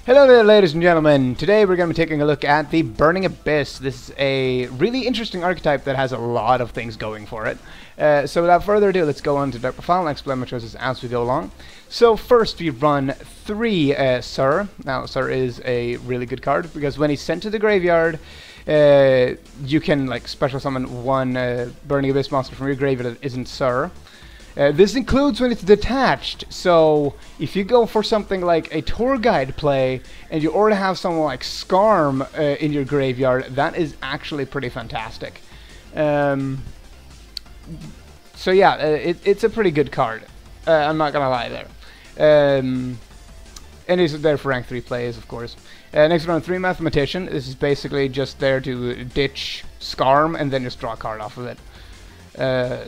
Hello there, ladies and gentlemen. Today we're going to be taking a look at the Burning Abyss. This is a really interesting archetype that has a lot of things going for it. So without further ado, let's go on to DevPro file and explain my choices as we go along. So first we run 3 Sir. Now Sir is a really good card because when he's sent to the graveyard, you can like special summon one Burning Abyss monster from your graveyard that isn't Sir. This includes when it's detached, so if you go for something like a tour guide play and you already have someone like Skarm in your graveyard, that is actually pretty fantastic. So yeah, it's a pretty good card. I'm not gonna lie there. And it's there for rank 3 plays, of course. Next round 3 Mathematician. This is basically just there to ditch Skarm and then just draw a card off of it.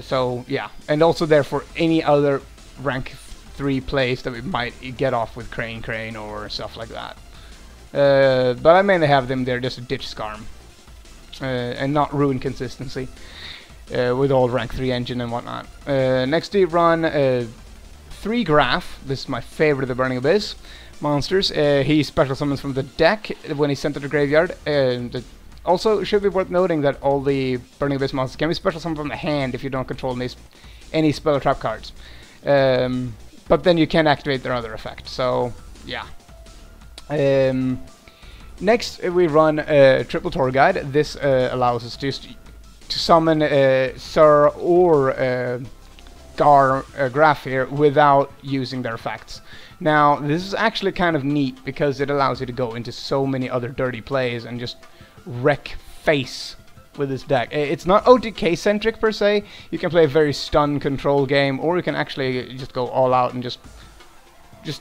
So yeah, and also there for any other rank 3 plays that we might get off with Crane or stuff like that. But I mainly have them there just to ditch Skarm and not ruin consistency with all rank 3 engine and whatnot. Next we run 3 Graph. This is my favorite of the Burning Abyss monsters. He special summons from the deck when he's sent to the graveyard. Also, it should be worth noting that all the Burning Abyss monsters can be special summoned from the hand if you don't control any spell or trap cards. But then you can activate their other effect, so yeah. Next we run Triple Tour Guide. This allows us to summon Sir or Graph here without using their effects. Now, this is actually kind of neat because it allows you to go into so many other dirty plays and just wreck face with this deck. It's not OTK centric per se. You can play a very stun control game, or you can actually just go all out and just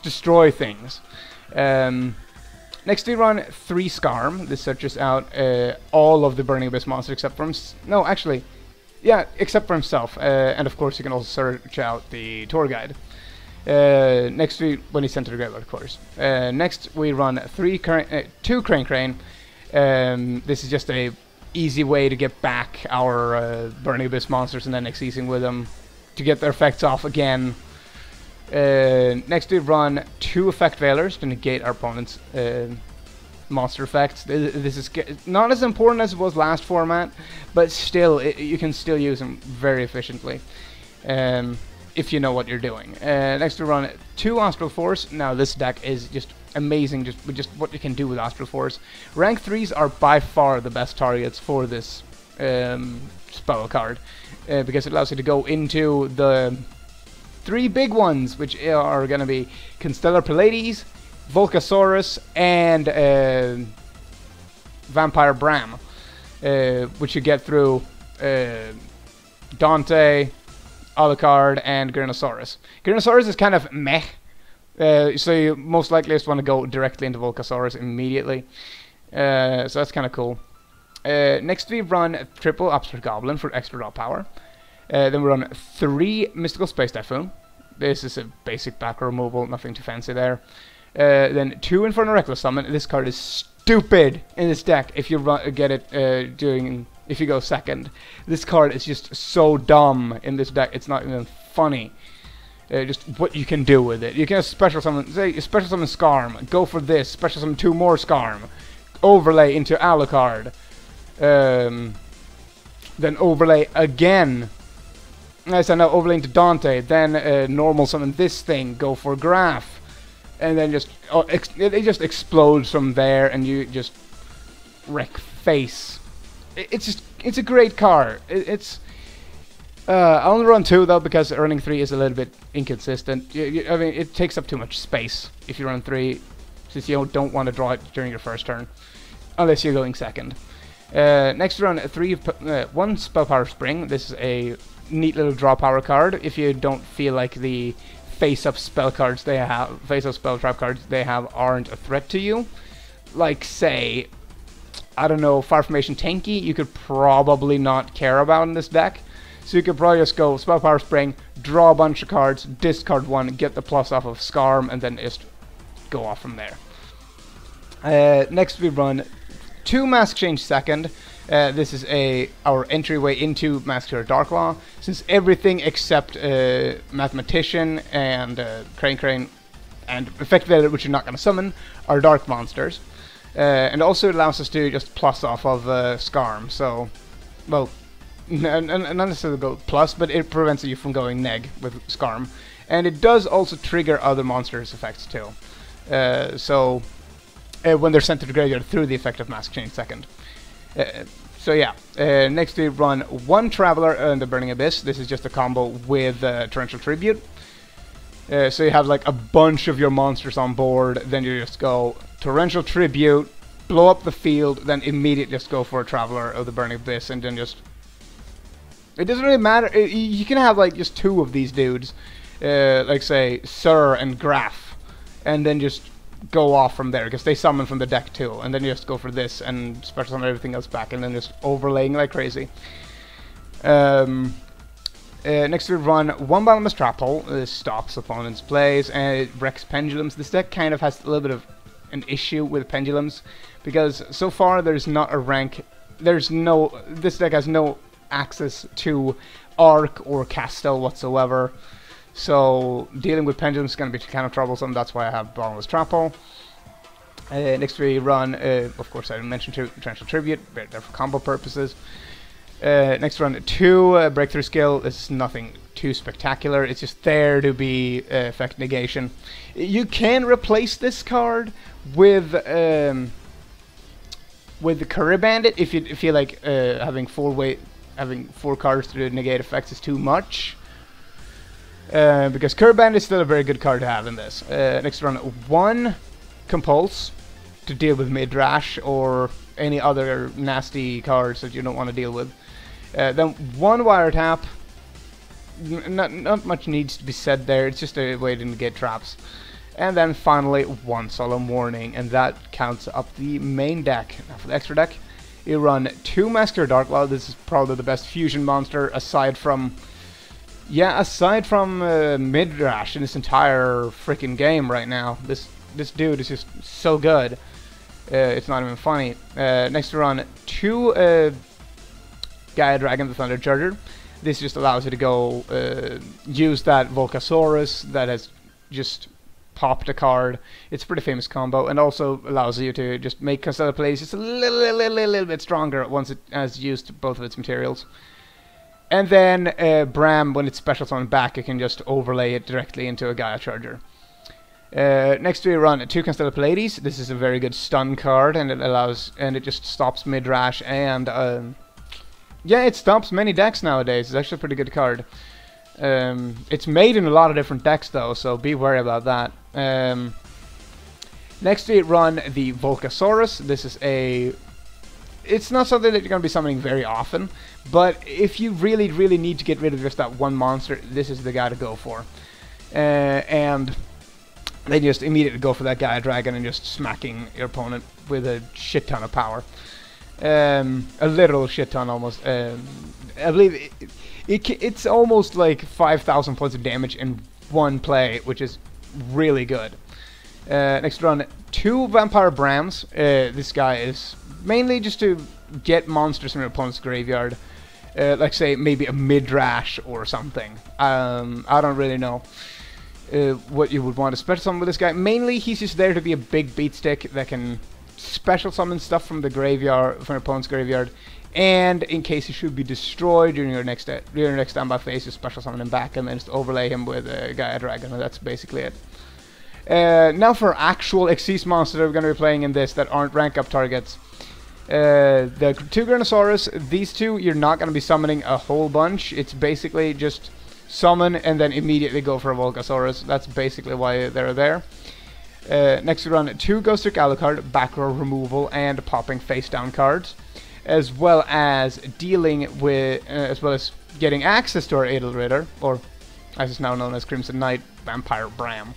destroy things. Next we run 3 Skarm. This searches out all of the Burning Abyss monsters except for except for himself. And of course you can also search out the tour guide. Next when he's sent to the graveyard, of course. Next we run 2 Crane. This is just a easy way to get back our Burning Abyss monsters and then exceeding with them to get their effects off again. Next we run 2 Effect Veilers to negate our opponent's monster effects. This is not as important as it was last format, but still, you can still use them very efficiently if you know what you're doing. Next we run 2 Astral Force. Now this deck is just amazing just what you can do with Astral Force. Rank 3s are by far the best targets for this spell card because it allows you to go into the 3 big ones, which are going to be Constellar Pallades, Volcasaurus, and Vampire Bram, which you get through Dante, Alucard, and Gyranosaurus. Gyranosaurus is kind of meh. So you most likely just want to go directly into Volcasaurus immediately. So that's kind of cool. Next we run triple Abstract Goblin for extra draw power. Then we run 3 Mystical Space Typhoon. This is a basic back row removal, nothing too fancy there. Then 2 Infernal Reckless Summon. This card is stupid in this deck if you get it if you go second. This card is just so dumb in this deck, it's not even funny. Just what you can do with it. You can special summon, say, special summon Skarm, go for this, special summon 2 more Skarm, overlay into Alucard, then overlay again. So now overlay into Dante, then normal summon this thing, go for Graph, and then just it just explodes from there, and you just wreck face. It's a great card. I only run 2 though because running 3 is a little bit inconsistent. I mean, it takes up too much space if you run 3, since you don't want to draw it during your first turn, unless you're going second. Next run 1 Spell Power Spring. This is a neat little draw power card. If you don't feel like the face-up spell cards they have, face-up spell trap cards they have aren't a threat to you, like say, I don't know, Fire Formation Tanky, you could probably not care about in this deck. So you could probably just go Spell Power Spring, draw a bunch of cards, discard 1, get the plus off of Skarm, and then just go off from there. Next we run 2 Mask Change Second. This is our entryway into Mask-Hero Darklaw. Since everything except Mathematician and Crane and effectively, which you're not going to summon, are dark monsters. And also it allows us to just plus off of Scarm, so, well, not necessarily go plus, but it prevents you from going neg with Scarm. And it does also trigger other monsters' effects too. When they're sent to the graveyard through the effect of Mask Change second. So yeah, next we run one Traveler in the Burning Abyss. This is just a combo with Torrential Tribute. So you have like a bunch of your monsters on board, then you just go Torrential Tribute, blow up the field, then immediately just go for a Traveler of the Burning Abyss, and then just... It doesn't really matter, you can have like just two of these dudes, like say Sir and Graf, and then just go off from there, because they summon from the deck too, and then you just go for this and special summon everything else back, and then just overlaying like crazy. Next we run one Bottomless Trap Hole. This stops opponents' plays, and it wrecks Pendulums. This deck kind of has a little bit of an issue with Pendulums, because so far there's not a rank, this deck has no access to Arc or Castel whatsoever. So dealing with Pendulums is going to be kind of troublesome. That's why I have Bottomless Trap Hole. Next we run, of course I mentioned Torrential Tribute, but they're for combo purposes. Next run 2 Breakthrough Skill. This is nothing too spectacular. It's just there to be effect negation. You can replace this card with the Career Bandit if you feel like having 4 cards to negate effects is too much. Because Career Bandit is still a very good card to have in this. Next run 1 Compulse to deal with Midrash or any other nasty cards that you don't want to deal with. Then 1 Wiretap. Not much needs to be said there. It's just a way to negate traps. And then finally 1 Solemn Warning, and that counts up the main deck. Now for the extra deck, you run 2 Massacre Darkloud. This is probably the best fusion monster aside from Midrash in this entire freaking game right now. This dude is just so good. It's not even funny. Next we run 2 Gaia Dragon the Thunder Charger. This just allows you to go use that Volcasaurus that has just popped a card. It's a pretty famous combo, and also allows you to just make Constellar plays just a little bit stronger once it has used both of its materials. And then Bram, when it's special summoned back, you can just overlay it directly into a Gaia Charger. Next we run 2 Constellar Pleiades. This is a very good stun card, and it just stops Midrash, and yeah, it stops many decks nowadays. It's actually a pretty good card. It's made in a lot of different decks though, so be wary about that. Next we run the Volcasaurus. This is it's not something that you're going to be summoning very often, but if you really need to get rid of just that one monster, this is the guy to go for. And then you just immediately go for that Gaia Dragon and just smacking your opponent with a shit ton of power. A literal shit ton almost. I believe it's almost like 5,000 points of damage in one play, which is really good. Next run 2 Vampire Brams. This guy is mainly just to get monsters from your opponent's graveyard. Like say maybe a Midrash or something. I don't really know what you would want to special summon with this guy. Mainly he's just there to be a big beat stick that can special summon stuff from the graveyard, from your opponent's graveyard, and in case he should be destroyed during your next standby phase, you special summon him back and then just overlay him with a Gaia Dragon, and that's basically it. Now for actual et.c monsters that we're going to be playing in this that aren't rank up targets. The 2 Granosaurus, these 2 you're not going to be summoning a whole bunch. It's basically just summon and then immediately go for a Volcasaurus. That's basically why they're there. Next we run 2 Ghost Trick Alucard, back row removal, and popping face down cards, as well as dealing with, as well as getting access to our Edelritter, or as it's now known as Crimson Knight, Vampire Bram.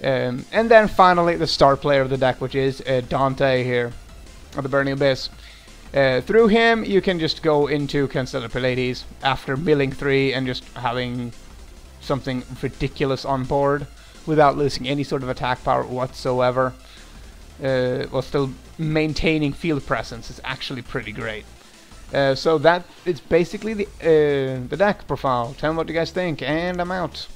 And then finally the star player of the deck, which is Dante here, of the Burning Abyss. Through him you can just go into Constellar Pleiades after milling 3 and just having something ridiculous on board without losing any sort of attack power whatsoever, while still maintaining field presence. Is actually pretty great. So that is basically the deck profile. Tell me what you guys think, and I'm out.